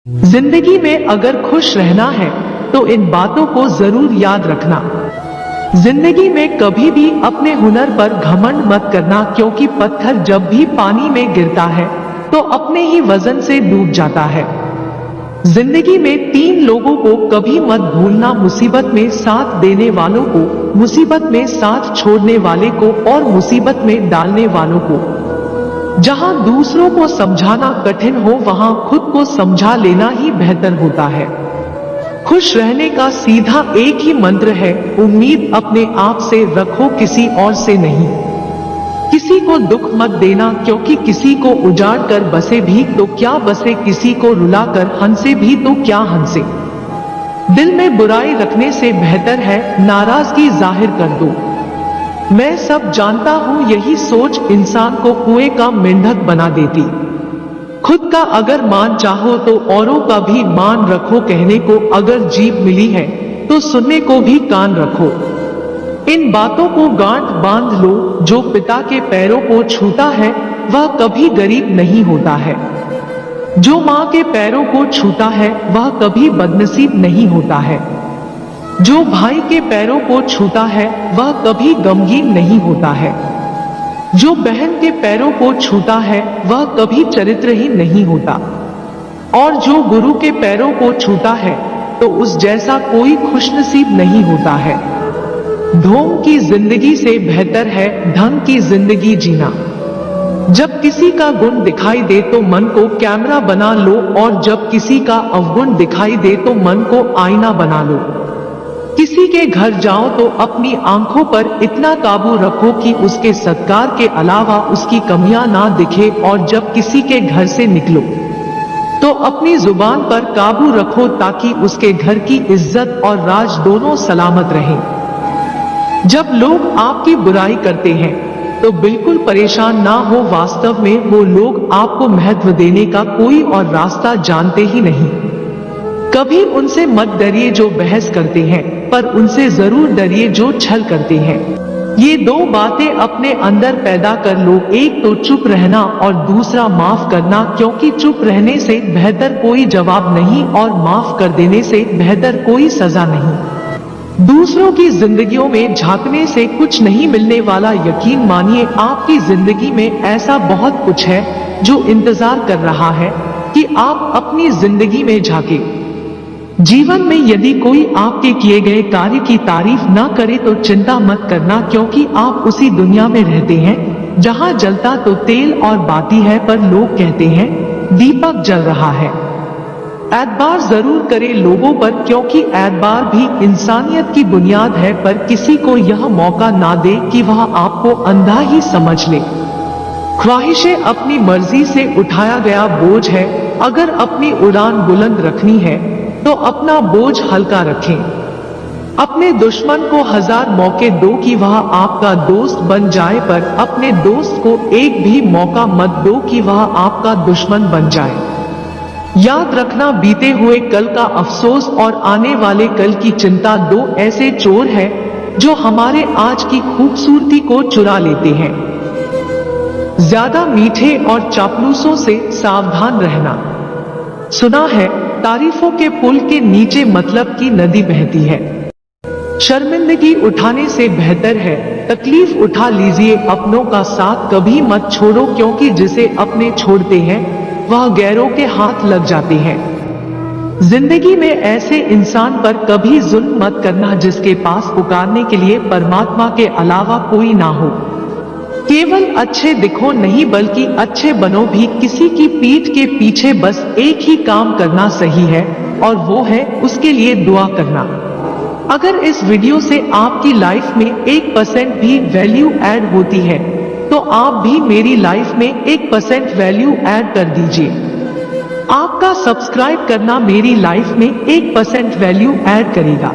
जिंदगी में अगर खुश रहना है तो इन बातों को जरूर याद रखना। जिंदगी में कभी भी अपने हुनर पर घमंड मत करना, क्योंकि पत्थर जब भी पानी में गिरता है तो अपने ही वजन से डूब जाता है। जिंदगी में 3 लोगों को कभी मत भूलना: मुसीबत में साथ देने वालों को, मुसीबत में साथ छोड़ने वाले को और मुसीबत में डालने वालों को। जहां दूसरों को समझाना कठिन हो वहां खुद को समझा लेना ही बेहतर होता है। खुश रहने का सीधा एक ही मंत्र है: उम्मीद अपने आप से रखो, किसी और से नहीं। किसी को दुख मत देना, क्योंकि किसी को उजाड़ कर बसे भी तो क्या बसे, किसी को रुलाकर हंसे भी तो क्या हंसे। दिल में बुराई रखने से बेहतर है नाराजगी जाहिर कर दो। मैं सब जानता हूँ यही सोच इंसान को कुएं का मेंढक बना देती। खुद का अगर मान चाहो तो औरों का भी मान रखो। कहने को अगर जीभ मिली है तो सुनने को भी कान रखो। इन बातों को गांठ बांध लो: जो पिता के पैरों को छूता है वह कभी गरीब नहीं होता है। जो माँ के पैरों को छूता है वह कभी बदनसीब नहीं होता है। जो भाई के पैरों को छूता है वह कभी गमगीन नहीं होता है। जो बहन के पैरों को छूता है वह कभी चरित्रहीन नहीं होता। और जो गुरु के पैरों को छूता है तो उस जैसा कोई खुशनसीब नहीं होता है। ढोंग की जिंदगी से बेहतर है ढंग की जिंदगी जीना। जब किसी का गुण दिखाई दे तो मन को कैमरा बना लो, और जब किसी का अवगुण दिखाई दे तो मन को आईना बना लो। किसी के घर जाओ तो अपनी आंखों पर इतना काबू रखो कि उसके सत्कार के अलावा उसकी कमियां ना दिखे, और जब किसी के घर से निकलो तो अपनी जुबान पर काबू रखो, ताकि उसके घर की इज्जत और राज दोनों सलामत रहें। जब लोग आपकी बुराई करते हैं तो बिल्कुल परेशान ना हो, वास्तव में वो लोग आपको महत्व देने का कोई और रास्ता जानते ही नहीं। कभी उनसे मत डरिए जो बहस करते हैं, पर उनसे जरूर डरिए जो छल करते हैं। ये 2 बातें अपने अंदर पैदा कर लो: एक तो चुप रहना और दूसरा माफ करना, क्योंकि चुप रहने से बेहतर कोई जवाब नहीं और माफ कर देने से बेहतर कोई सजा नहीं। दूसरों की जिंदगियों में झांकने से कुछ नहीं मिलने वाला। यकीन मानिए आपकी जिंदगी में ऐसा बहुत कुछ है जो इंतजार कर रहा है कि आप अपनी जिंदगी में झांके। जीवन में यदि कोई आपके किए गए कार्य की तारीफ ना करे तो चिंता मत करना, क्योंकि आप उसी दुनिया में रहते हैं जहां जलता तो तेल और बाती है, पर लोग कहते हैं दीपक जल रहा है। एतबार जरूर करें लोगों पर, क्योंकि एतबार भी इंसानियत की बुनियाद है, पर किसी को यह मौका ना दे कि वह आपको अंधा ही समझ ले। ख्वाहिशें अपनी मर्जी से उठाया गया बोझ है। अगर अपनी उड़ान बुलंद रखनी है तो अपना बोझ हल्का रखें। अपने दुश्मन को 1000 मौके दो कि वह आपका दोस्त बन जाए, पर अपने दोस्त को एक भी मौका मत दो कि वह आपका दुश्मन बन जाए। याद रखना, बीते हुए कल का अफसोस और आने वाले कल की चिंता 2 ऐसे चोर हैं जो हमारे आज की खूबसूरती को चुरा लेते हैं। ज्यादा मीठे और चापलूसों से सावधान रहना। सुना है तारीफों के पुल के नीचे मतलब की नदी बहती है। शर्मिंदगी उठाने से बेहतर है तकलीफ उठा लीजिए। अपनों का साथ कभी मत छोड़ो, क्योंकि जिसे अपने छोड़ते हैं वह गैरों के हाथ लग जाते हैं। जिंदगी में ऐसे इंसान पर कभी जुल्म मत करना जिसके पास पुकारने के लिए परमात्मा के अलावा कोई ना हो। केवल अच्छे दिखो नहीं बल्कि अच्छे बनो भी। किसी की पीठ के पीछे बस एक ही काम करना सही है, और वो है उसके लिए दुआ करना। अगर इस वीडियो से आपकी लाइफ में 1% भी वैल्यू ऐड होती है तो आप भी मेरी लाइफ में 1% वैल्यू ऐड कर दीजिए। आपका सब्सक्राइब करना मेरी लाइफ में 1% वैल्यू ऐड करेगा।